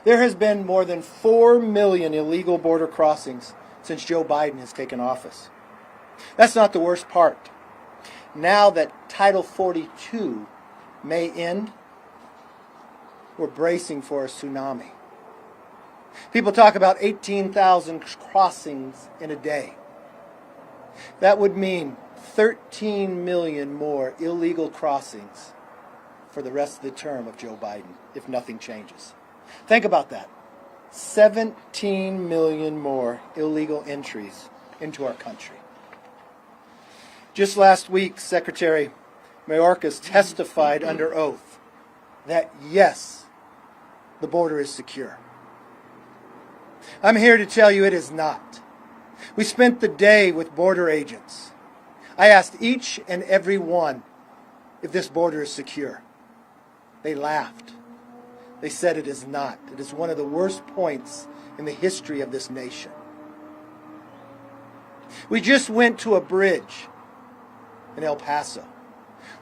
There has been more than 4 million illegal border crossings since Joe Biden has taken office. That's not the worst part. Now that Title 42 may end, we're bracing for a tsunami. People talk about 18,000 crossings in a day. That would mean 13 million more illegal crossings for the rest of the term of Joe Biden, if nothing changes. Think about that. 17 million more illegal entries into our country. Just last week, Secretary Mayorkas testified under oath that, yes, the border is secure. I'm here to tell you it is not. We spent the day with border agents. I asked each and every one if this border is secure. They laughed. They said it is not. It is one of the worst points in the history of this nation. We just went to a bridge in El Paso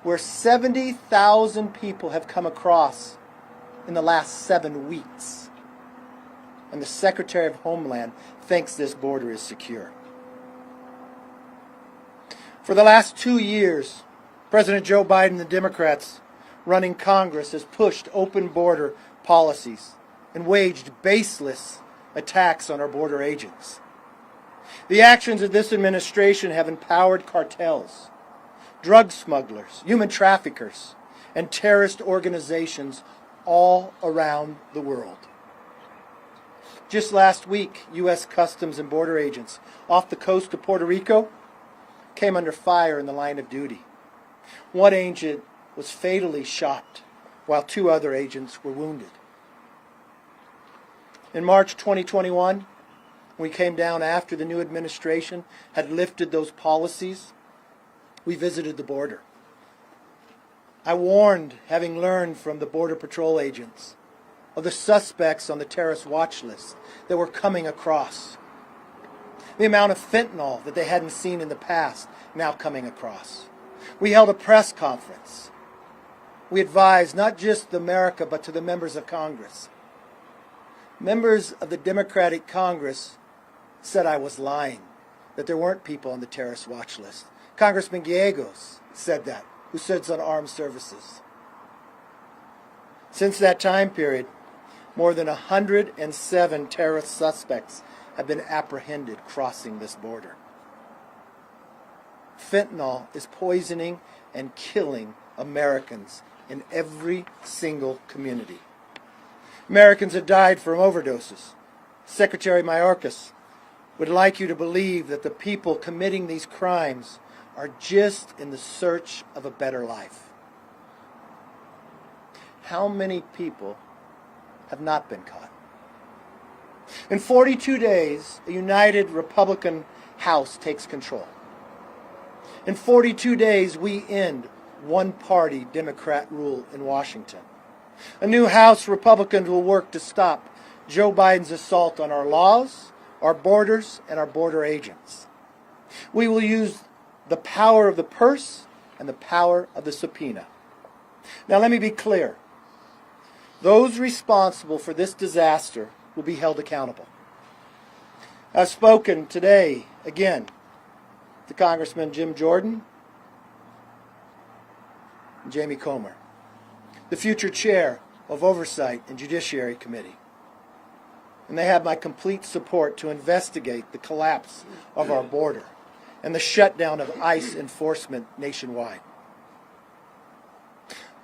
where 70,000 people have come across in the last 7 weeks. And the Secretary of Homeland thinks this border is secure. For the last 2 years, President Joe Biden and the Democrats running Congress has pushed open border policies and waged baseless attacks on our border agents. The actions of this administration have empowered cartels, drug smugglers, human traffickers, and terrorist organizations all around the world. Just last week, U.S. Customs and Border agents off the coast of Puerto Rico came under fire in the line of duty. One agent was fatally shot, while 2 other agents were wounded. In March 2021, we came down after the new administration had lifted those policies. We visited the border. I warned, having learned from the Border Patrol agents, of the suspects on the terrorist watch list that were coming across. The amount of fentanyl that they hadn't seen in the past now coming across. We held a press conference. We advised not just America, but to the members of Congress. Members of the Democratic Congress said I was lying, that there weren't people on the terrorist watch list. Congressman Gallegos said that, who sits on armed services. Since that time period, more than 107 terrorist suspects have been apprehended crossing this border. Fentanyl is poisoning and killing Americans in every single community. Americans have died from overdoses. Secretary Mayorkas would like you to believe that the people committing these crimes are just in the search of a better life. How many people have not been caught? In 42 days, a united Republican House takes control. In 42 days, we end one-party Democrat rule in Washington. A new House Republicans will work to stop Joe Biden's assault on our laws, our borders, and our border agents. We will use the power of the purse and the power of the subpoena. Now let me be clear. Those responsible for this disaster will be held accountable. I've spoken today, again, to Congressman Jim Jordan and Jamie Comer, the future chair of Oversight and Judiciary Committee. And they have my complete support to investigate the collapse of our border and the shutdown of ICE enforcement nationwide.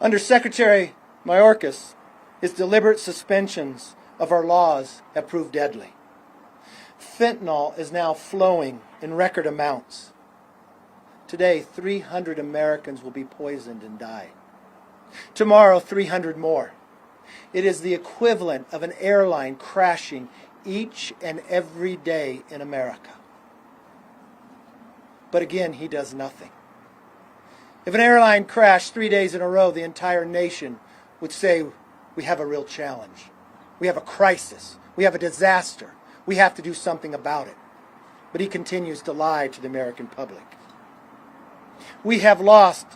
Under Secretary Mayorkas, his deliberate suspensions of our laws have proved deadly. Fentanyl is now flowing in record amounts. Today, 300 Americans will be poisoned and die. Tomorrow, 300 more. It is the equivalent of an airline crashing each and every day in America. But again, he does nothing. If an airline crashed 3 days in a row, the entire nation would say, we have a real challenge. We have a crisis. We have a disaster. We have to do something about it. But he continues to lie to the American public. We have lost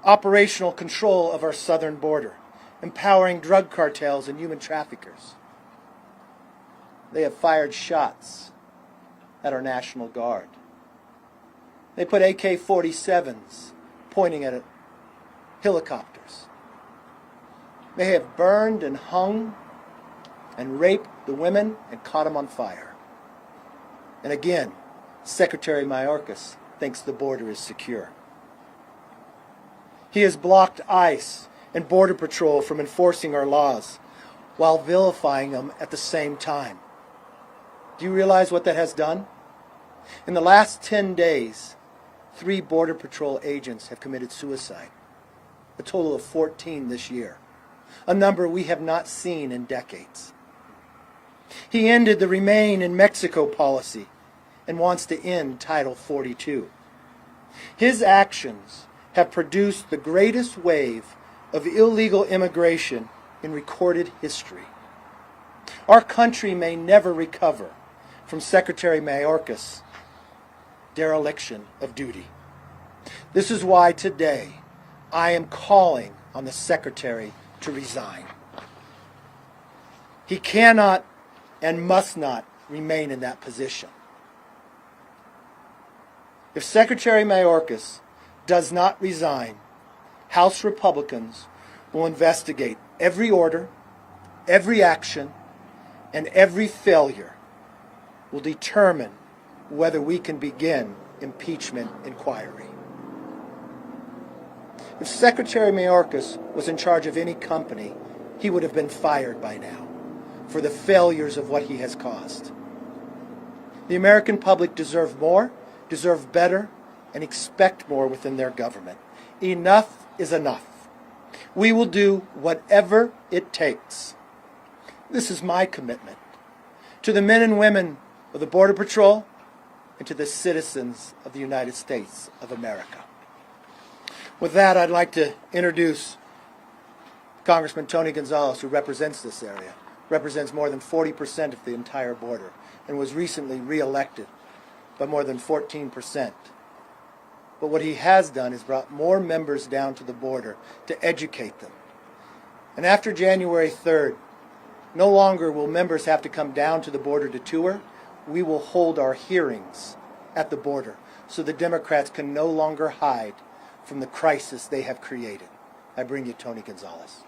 operational control of our southern border, empowering drug cartels and human traffickers. they have fired shots at our National Guard. They put AK-47s pointing at helicopters. They have burned and hung and raped the women and caught them on fire. And again, Secretary Mayorkas thinks the border is secure. He has blocked ICE and Border Patrol from enforcing our laws while vilifying them at the same time. Do you realize what that has done? In the last 10 days, 3 Border Patrol agents have committed suicide, a total of 14 this year, a number we have not seen in decades. He ended the Remain in Mexico policy and wants to end Title 42. His actions have produced the greatest wave of illegal immigration in recorded history. Our country may never recover from Secretary Mayorkas' dereliction of duty. This is why today I am calling on the Secretary to resign. He cannot and must not remain in that position. If Secretary Mayorkas does not resign, House Republicans will investigate every order, every action, and every failure will determine whether we can begin impeachment inquiry. If Secretary Mayorkas was in charge of any company, he would have been fired by now for the failures of what he has caused. The American public deserve more, deserve better, and expect more within their government. Enough is enough. We will do whatever it takes. This is my commitment to the men and women of the Border Patrol and to the citizens of the United States of America. With that, I'd like to introduce Congressman Tony Gonzalez, who represents this area, represents more than 40% of the entire border, and was recently re-elected by more than 14%. But what he has done is brought more members down to the border to educate them. And after January 3rd, no longer will members have to come down to the border to tour. We will hold our hearings at the border so the Democrats can no longer hide from the crisis they have created. I bring you Tony Gonzalez.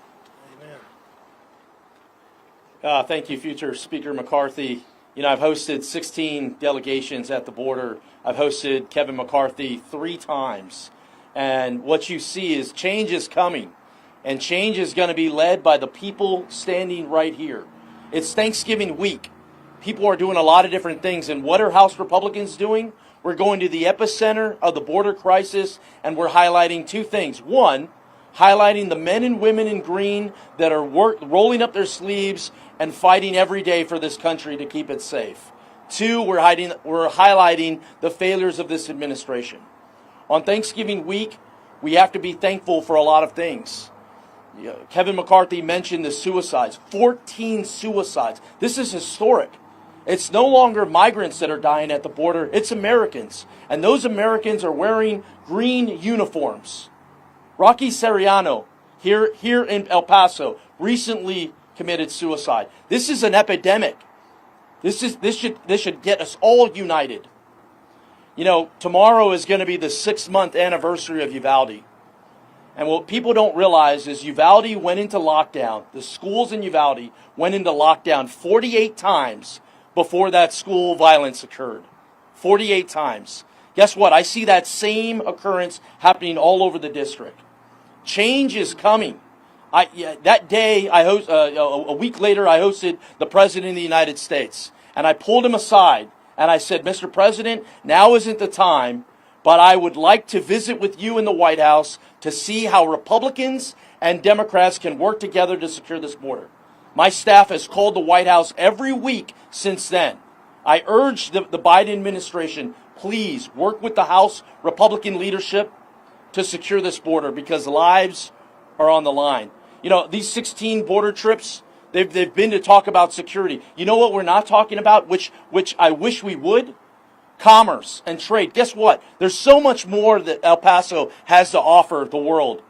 Amen. Thank you, future Speaker McCarthy. You know, I've hosted 16 delegations at the border. I've hosted Kevin McCarthy 3 times. And what you see is change is coming. And change is going to be led by the people standing right here. It's Thanksgiving week. People are doing a lot of different things. And what are House Republicans doing? We're going to the epicenter of the border crisis, and we're highlighting 2 things. One, highlighting the men and women in green that are rolling up their sleeves and fighting every day for this country to keep it safe. 2, we're highlighting the failures of this administration. On Thanksgiving week, we have to be thankful for a lot of things. Kevin McCarthy mentioned the suicides, 14 suicides. This is historic. It's no longer migrants that are dying at the border, it's Americans. And those Americans are wearing green uniforms. Rocky Seriano, here in El Paso, recently committed suicide. This is an epidemic. This should get us all united. You know, tomorrow is going to be the 6-month anniversary of Uvalde. And what people don't realize is Uvalde went into lockdown. The schools in Uvalde went into lockdown 48 times before that school violence occurred. 48 times. Guess what? I see that same occurrence happening all over the district. Change is coming. That day, a week later, I hosted the President of the United States. And I pulled him aside and I said, Mr. President, now isn't the time, but I would like to visit with you in the White House to see how Republicans and Democrats can work together to secure this border. My staff has called the White House every week since then. I urge the Biden administration, please work with the House Republican leadership to secure this border because lives are on the line. You know, these 16 border trips, they've been to talk about security. You know what we're not talking about, which I wish we would? Commerce and trade. Guess what? There's so much more that El Paso has to offer the world.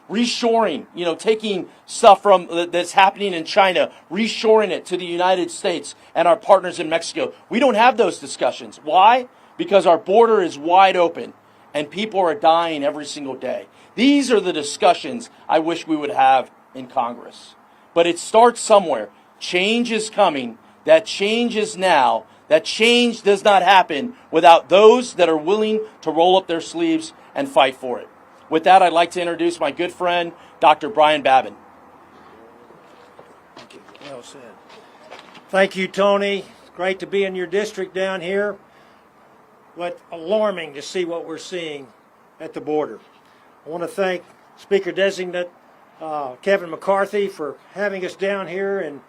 reshoring, taking stuff from that's happening in China, reshoring it to the United States and our partners in Mexico. We don't have those discussions. Why? Because our border is wide open and people are dying every single day. These are the discussions I wish we would have in Congress. But it starts somewhere. Change is coming. That change is now. That change does not happen without those that are willing to roll up their sleeves and fight for it. With that, I'd like to introduce my good friend, Dr. Brian Babin. Thank you. Well said. Thank you, Tony. It's great to be in your district down here. But alarming to see what we're seeing at the border. I want to thank Speaker-designate Kevin McCarthy for having us down here and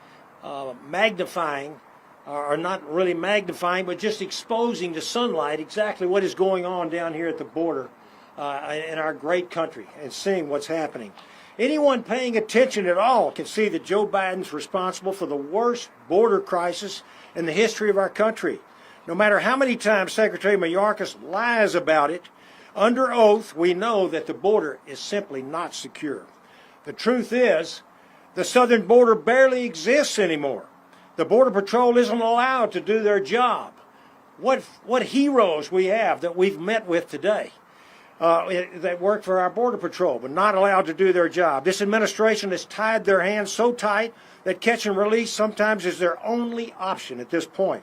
magnifying, or not really magnifying, but just exposing to sunlight exactly what is going on down here at the border in our great country and seeing what's happening. Anyone paying attention at all can see that Joe Biden's responsible for the worst border crisis in the history of our country. No matter how many times Secretary Mayorkas lies about it, under oath we know that the border is simply not secure. The truth is, the southern border barely exists anymore. The Border Patrol isn't allowed to do their job. What heroes we have that we've met with today that work for our Border Patrol, but not allowed to do their job. This administration has tied their hands so tight that catch and release sometimes is their only option at this point.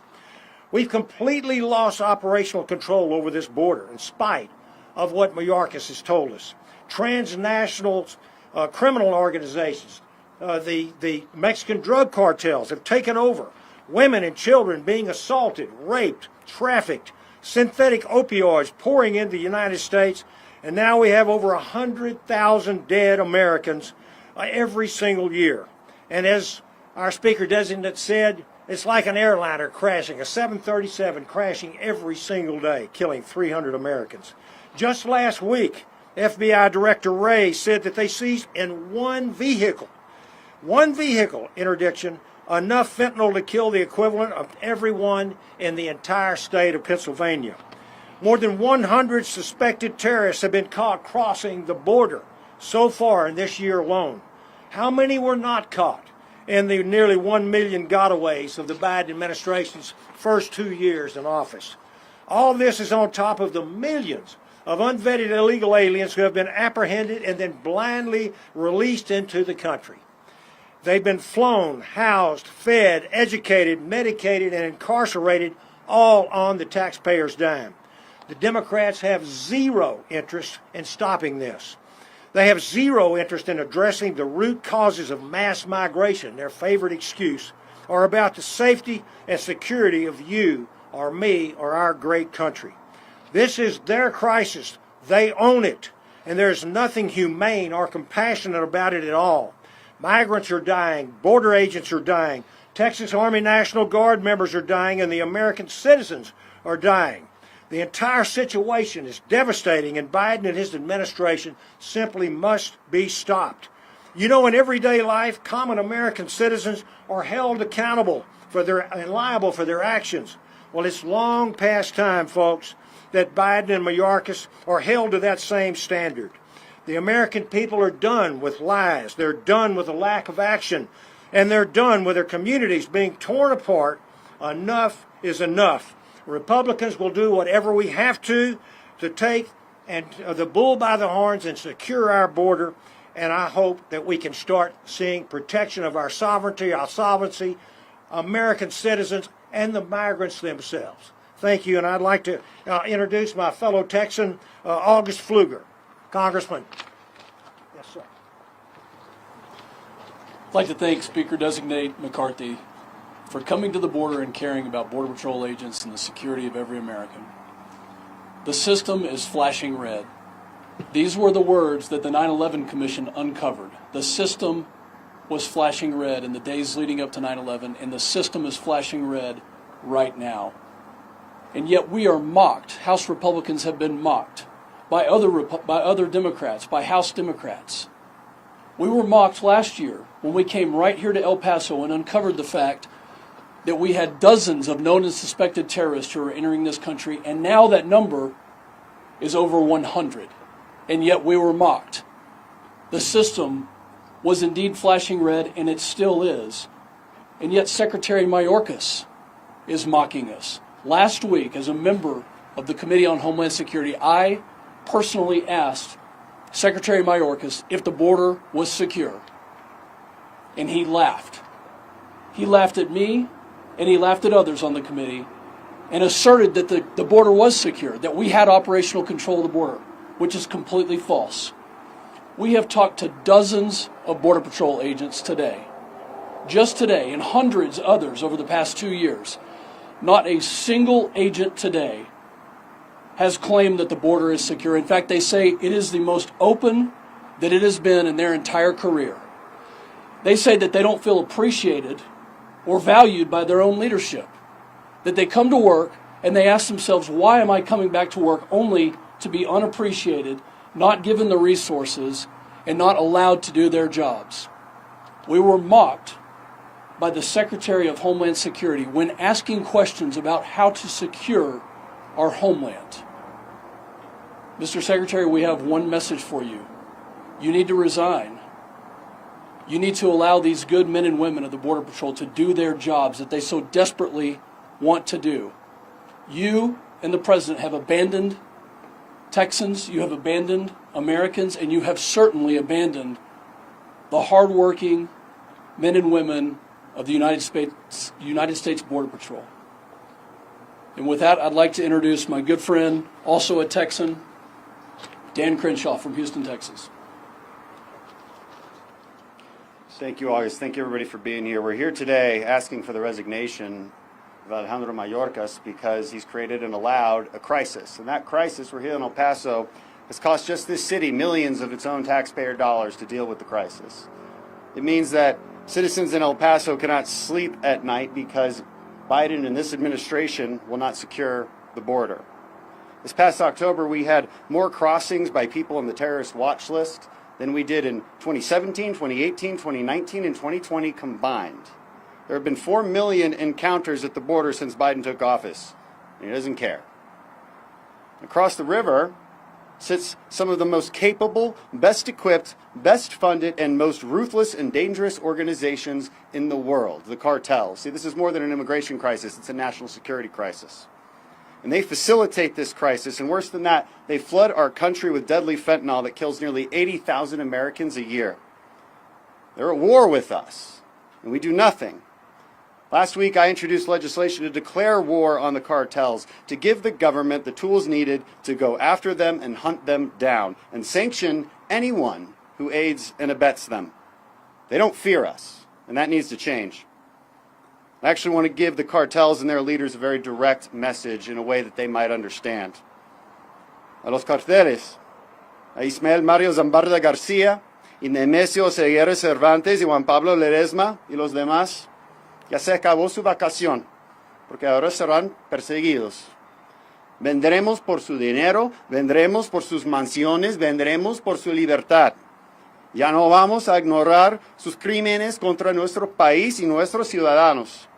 We've completely lost operational control over this border in spite of what Mayorkas has told us. Transnational criminal organizations, the Mexican drug cartels have taken over. Women and children being assaulted, raped, trafficked, synthetic opioids pouring into the United States, and now we have over 100,000 dead Americans every single year. And as our Speaker-designate said, it's like an airliner crashing, a 737 crashing every single day, killing 300 Americans. Just last week, FBI Director Wray said that they seized in one vehicle interdiction, enough fentanyl to kill the equivalent of everyone in the entire state of Pennsylvania. More than 100 suspected terrorists have been caught crossing the border so far in this year alone. How many were not caught in the nearly 1 million gotaways of the Biden administration's first 2 years in office? All this is on top of the millions of unvetted illegal aliens who have been apprehended and then blindly released into the country. They've been flown, housed, fed, educated, medicated, and incarcerated, all on the taxpayer's dime. The Democrats have zero interest in stopping this. They have zero interest in addressing the root causes of mass migration, their favorite excuse, or about the safety and security of you or me or our great country. This is their crisis. They own it, and there's nothing humane or compassionate about it at all. Migrants are dying, border agents are dying, Texas Army National Guard members are dying, and the American citizens are dying. The entire situation is devastating, and Biden and his administration simply must be stopped. You know, in everyday life, common American citizens are held accountable and liable for their actions. Well, it's long past time, folks, that Biden and Mayorkas are held to that same standard. The American people are done with lies. They're done with a lack of action. And they're done with their communities being torn apart. Enough is enough. Republicans will do whatever we have to take the bull by the horns and secure our border. And I hope that we can start seeing protection of our sovereignty, our sovereignty, American citizens, and the migrants themselves. Thank you. And I'd like to introduce my fellow Texan, August Pfluger. Congressman. Yes, sir. I'd like to thank Speaker-designate McCarthy for coming to the border and caring about Border Patrol agents and the security of every American. The system is flashing red. These were the words that the 9/11 Commission uncovered. The system was flashing red in the days leading up to 9/11, and the system is flashing red right now. And yet we are mocked. House Republicans have been mocked by other Democrats, by House Democrats. We were mocked last year when we came right here to El Paso and uncovered the fact that we had dozens of known and suspected terrorists who are entering this country, and now that number is over 100. And yet we were mocked. The system was indeed flashing red, and it still is. And yet Secretary Mayorkas is mocking us. Last week, as a member of the Committee on Homeland Security, I personally asked Secretary Mayorkas if the border was secure. And he laughed. He laughed at me, and he laughed at others on the committee, and asserted that the border was secure, that we had operational control of the border, which is completely false. We have talked to dozens of Border Patrol agents today, just today, and hundreds others over the past 2 years. Not a single agent today has claimed that the border is secure. In fact, they say it is the most open that it has been in their entire career. They say that they don't feel appreciated or valued by their own leadership, that they come to work and they ask themselves, why am I coming back to work only to be unappreciated, not given the resources, and not allowed to do their jobs? We were mocked by the Secretary of Homeland Security when asking questions about how to secure our homeland. Mr. Secretary, we have one message for you. You need to resign. You need to allow these good men and women of the Border Patrol to do their jobs that they so desperately want to do. You and the President have abandoned Texans, you have abandoned Americans, and you have certainly abandoned the hardworking men and women of the United States Border Patrol. And with that, I'd like to introduce my good friend, also a Texan, Dan Crenshaw from Houston, Texas. Thank you, August. Thank you, everybody, for being here. We're here today asking for the resignation of Alejandro Mayorkas because he's created and allowed a crisis. And that crisis, we're here in El Paso, has cost just this city millions of its own taxpayer dollars to deal with the crisis. It means that citizens in El Paso cannot sleep at night because Biden and this administration will not secure the border. This past October, we had more crossings by people on the terrorist watch list than we did in 2017, 2018, 2019, and 2020 combined. There have been 4 million encounters at the border since Biden took office, and he doesn't care. Across the river sits some of the most capable, best equipped, best funded, and most ruthless and dangerous organizations in the world, the cartels. See, this is more than an immigration crisis, it's a national security crisis. And they facilitate this crisis, and worse than that, they flood our country with deadly fentanyl that kills nearly 80,000 Americans a year. They're at war with us, and we do nothing. Last week, I introduced legislation to declare war on the cartels, to give the government the tools needed to go after them and hunt them down, and sanction anyone who aids and abets them. They don't fear us, and that needs to change. I actually want to give the cartels and their leaders a very direct message in a way that they might understand. A los carteles, a Ismael Mario Zambarda García, y Nemesio Seguero Cervantes y Juan Pablo Ledesma y los demás, ya se acabó su vacación, porque ahora serán perseguidos. Vendremos por su dinero, vendremos por sus mansiones, vendremos por su libertad. Ya no vamos a ignorar sus crímenes contra nuestro país y nuestros ciudadanos.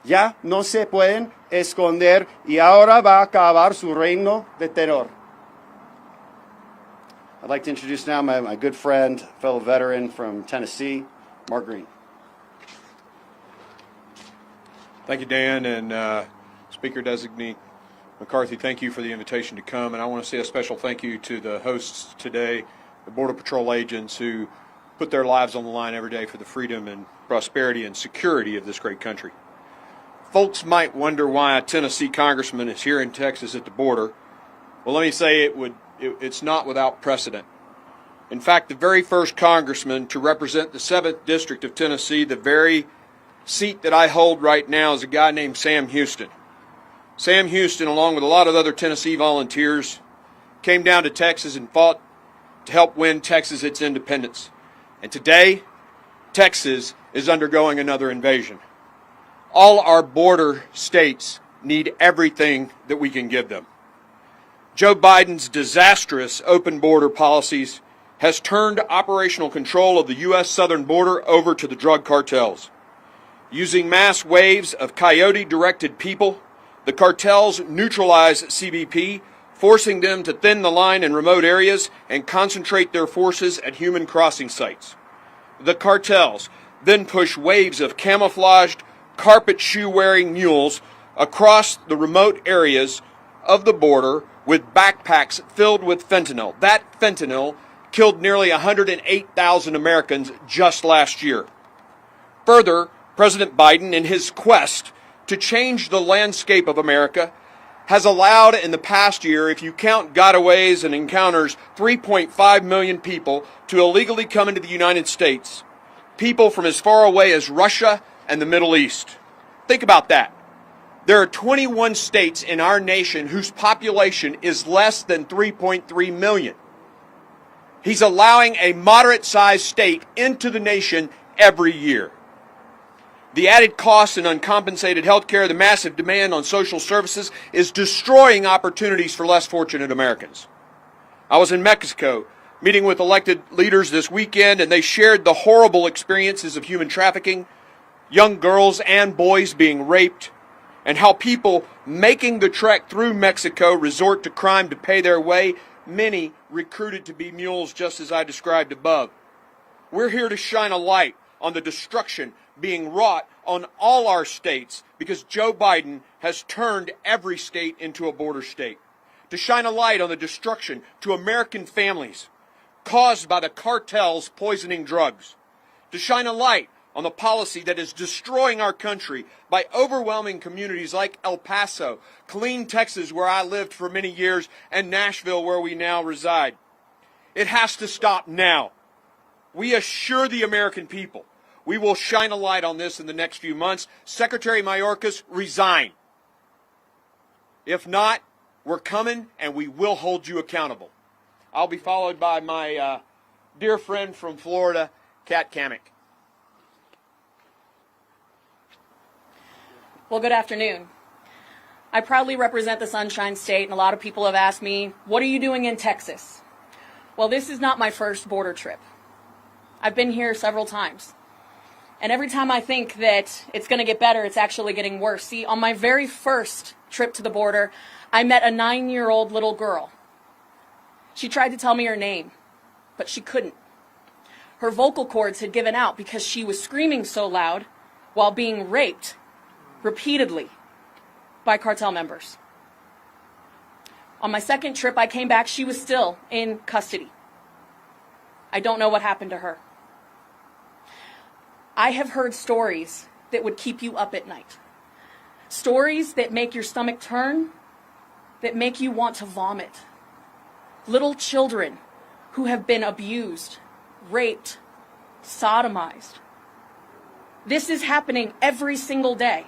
Ya no se pueden esconder y ahora va a acabar su reino de terror. I'd like to introduce now my good friend, fellow veteran from Tennessee, Mark Green. Thank you, Dan, and Speaker-designate McCarthy, thank you for the invitation to come. And I want to say a special thank you to the hosts today, the Border Patrol agents who put their lives on the line every day for the freedom and prosperity and security of this great country. Folks might wonder why a Tennessee congressman is here in Texas at the border. Well, let me say it's not without precedent. In fact, the very first congressman to represent the 7th District of Tennessee, the very seat that I hold right now, is a guy named Sam Houston. Sam Houston, along with a lot of other Tennessee volunteers, came down to Texas and fought to help win Texas its independence. And today, Texas is undergoing another invasion. All our border states need everything that we can give them. Joe Biden's disastrous open border policies has turned operational control of the U.S. southern border over to the drug cartels. Using mass waves of coyote-directed people, the cartels neutralize CBP, forcing them to thin the line in remote areas and concentrate their forces at human crossing sites. The cartels then push waves of camouflaged, carpet shoe-wearing mules across the remote areas of the border with backpacks filled with fentanyl. That fentanyl killed nearly 108,000 Americans just last year. Further, President Biden, in his quest to change the landscape of America, has allowed in the past year, if you count gotaways and encounters, 3.5 million people to illegally come into the United States. People from as far away as Russia and the Middle East. Think about that. There are 21 states in our nation whose population is less than 3.3 million. He's allowing a moderate-sized state into the nation every year. The added costs and uncompensated health care, the massive demand on social services is destroying opportunities for less fortunate Americans. I was in Mexico meeting with elected leaders this weekend, and they shared the horrible experiences of human trafficking, young girls and boys being raped, and how people making the trek through Mexico resort to crime to pay their way, many recruited to be mules just as I described above. We're here to shine a light on the destruction being wrought on all our states because Joe Biden has turned every state into a border state. To shine a light on the destruction to American families caused by the cartels poisoning drugs. To shine a light on the policy that is destroying our country by overwhelming communities like El Paso, Killeen, Texas, where I lived for many years, and Nashville, where we now reside. It has to stop now. We assure the American people we will shine a light on this in the next few months. Secretary Mayorkas, resign. If not, we're coming and we will hold you accountable. I'll be followed by my dear friend from Florida, Kat Kamek. Well, good afternoon. I proudly represent the Sunshine State, and a lot of people have asked me, what are you doing in Texas? Well, this is not my first border trip. I've been here several times. And every time I think that it's going to get better, it's actually getting worse. See, on my very first trip to the border, I met a 9-year-old little girl. She tried to tell me her name, but she couldn't. Her vocal cords had given out because she was screaming so loud while being raped repeatedly by cartel members. On my second trip, I came back. She was still in custody. I don't know what happened to her. I have heard stories that would keep you up at night. Stories that make your stomach turn, that make you want to vomit. Little children who have been abused, raped, sodomized. This is happening every single day.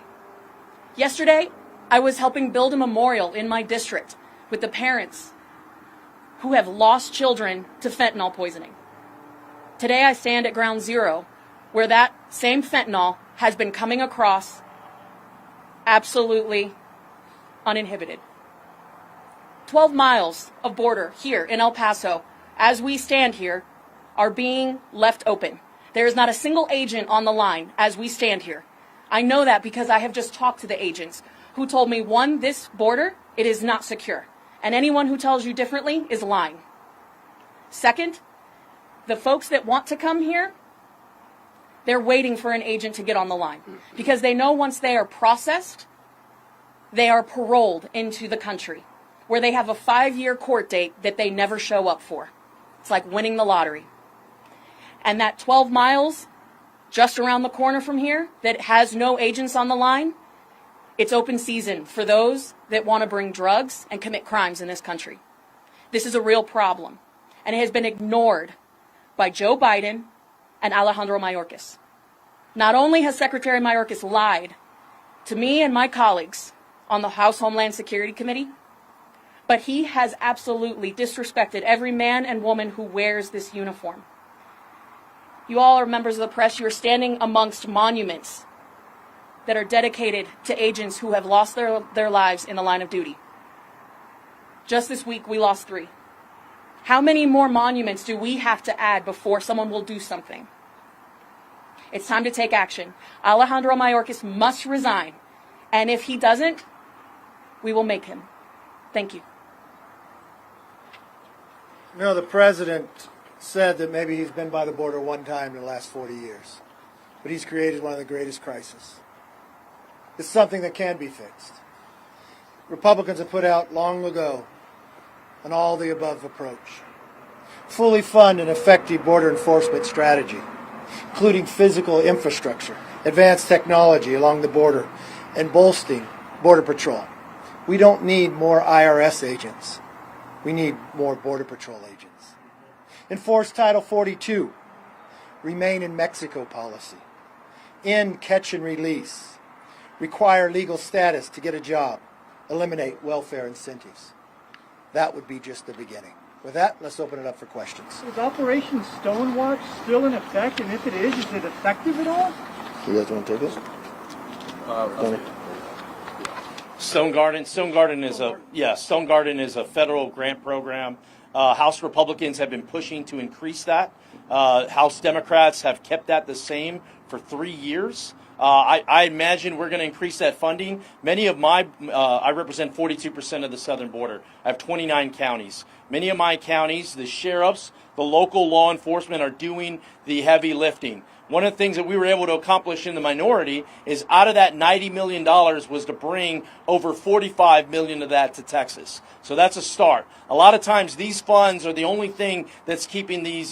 Yesterday, I was helping build a memorial in my district with the parents who have lost children to fentanyl poisoning. Today, I stand at ground zero where that same fentanyl has been coming across absolutely uninhibited. 12 miles of border here in El Paso, as we stand here, are being left open. There is not a single agent on the line as we stand here. I know that because I have just talked to the agents who told me, one, this border, it is not secure. And anyone who tells you differently is lying. Second, the folks that want to come here, they're waiting for an agent to get on the line because they know once they are processed, they are paroled into the country where they have a 5-year court date that they never show up for. It's like winning the lottery. And that 12 miles just around the corner from here that has no agents on the line, it's open season for those that want to bring drugs and commit crimes in this country. This is a real problem, and it has been ignored by Joe Biden and Alejandro Mayorkas. Not only has Secretary Mayorkas lied to me and my colleagues on the House Homeland Security Committee, but he has absolutely disrespected every man and woman who wears this uniform. You all are members of the press. You are standing amongst monuments that are dedicated to agents who have lost their lives in the line of duty. Just this week, we lost 3. How many more monuments do we have to add before someone will do something? It's time to take action. Alejandro Mayorkas must resign. And if he doesn't, we will make him. Thank you. You know, the president said that maybe he's been by the border one time in the last 40 years, but he's created one of the greatest crises. It's something that can be fixed. Republicans have put out long ago an all-the-above approach. Fully fund an effective border enforcement strategy, including physical infrastructure, advanced technology along the border, and bolstering Border Patrol. We don't need more IRS agents. We need more Border Patrol agents. Enforce Title 42. Remain in Mexico policy. End catch and release. Require legal status to get a job. Eliminate welfare incentives. That would be just the beginning. With that, let's open it up for questions. Is Operation Stonewatch still in effect? And if it is it effective at all? You guys want to take this? Stone Garden is a federal grant program. House Republicans have been pushing to increase that. House Democrats have kept that the same for 3 years. I imagine we're going to increase that funding. I represent 42% of the southern border. I have 29 counties. Many of my counties, the sheriffs, the local law enforcement are doing the heavy lifting. One of the things that we were able to accomplish in the minority is out of that $90 million was to bring over $45 million of that to Texas. So that's a start. A lot of times these funds are the only thing that's keeping these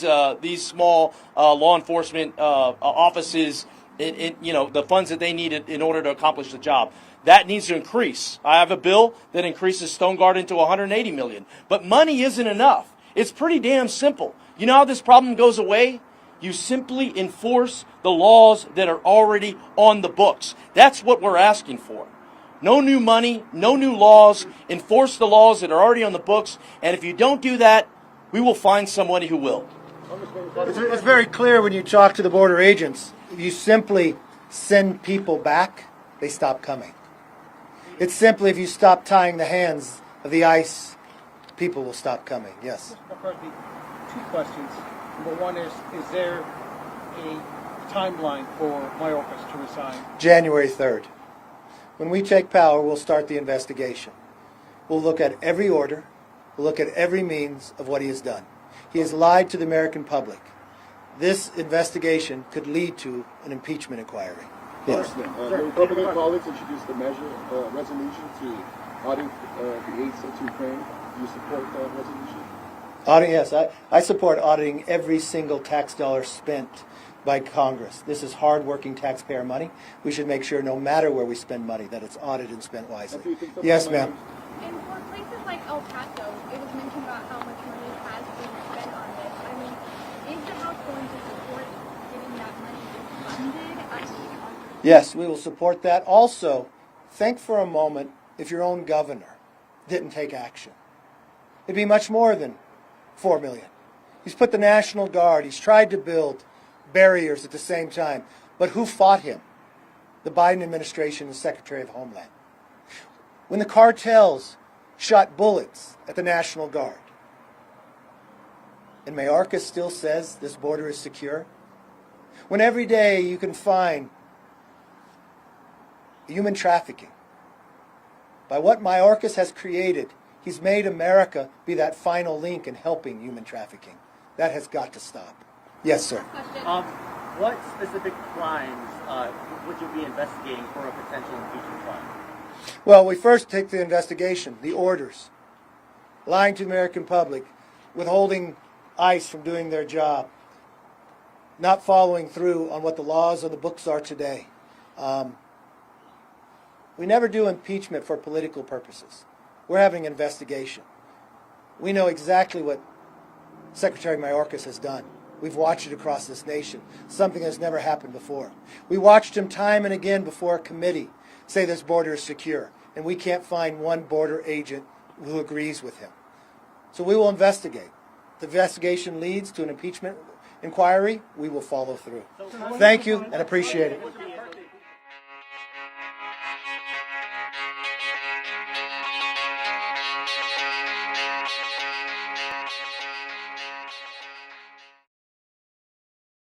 small law enforcement offices the funds that they need in order to accomplish the job. That needs to increase. I have a bill that increases Stone Garden to $180 million. But money isn't enough. It's pretty damn simple. You know how this problem goes away? You simply enforce the laws that are already on the books. That's what we're asking for. No new money, no new laws. Enforce the laws that are already on the books. And if you don't do that, we will find somebody who will. It's very clear when you talk to the border agents. If you simply send people back, they stop coming. It's simply if you stop tying the hands of the ICE, people will stop coming. Yes? McCarthy, 2 questions. Number one is there a timeline for Mayorkas to resign? January 3rd. When we take power, we'll start the investigation. We'll look at every order. We'll look at every means of what he has done. He has lied to the American public. This investigation could lead to an impeachment inquiry. Yes. The Republican colleagues introduced a resolution to audit the aid to Ukraine. Do you support that resolution? Yes, I support auditing every single tax dollar spent by Congress. This is hard-working taxpayer money. We should make sure no matter where we spend money that it's audited and spent wisely. Yes, ma'am. And for places like El Paso, it was mentioned about how much money has been spent on this. I mean, is the House going to support getting that money funded? Yes, we will support that. Also, think for a moment if your own governor didn't take action. It'd be much more than $4 million. He's put the National Guard. He's tried to build barriers at the same time. But who fought him? The Biden administration and the Secretary of Homeland. When the cartels shot bullets at the National Guard, and Mayorkas still says this border is secure, when every day you can find human trafficking, by what Mayorkas has created, he's made America be that final link in helping human trafficking. That has got to stop. Yes, sir. What specific crimes would you be investigating for a potential impeachment trial? Well, we first take the investigation, the orders, lying to the American public, withholding ICE from doing their job, not following through on what the laws of the books are today. We never do impeachment for political purposes. We're having an investigation. We know exactly what Secretary Mayorkas has done. We've watched it across this nation, something that's never happened before. We watched him time and again before a committee say this border is secure, and we can't find one border agent who agrees with him. So we will investigate. The investigation leads to an impeachment inquiry. We will follow through. Thank you and appreciate it.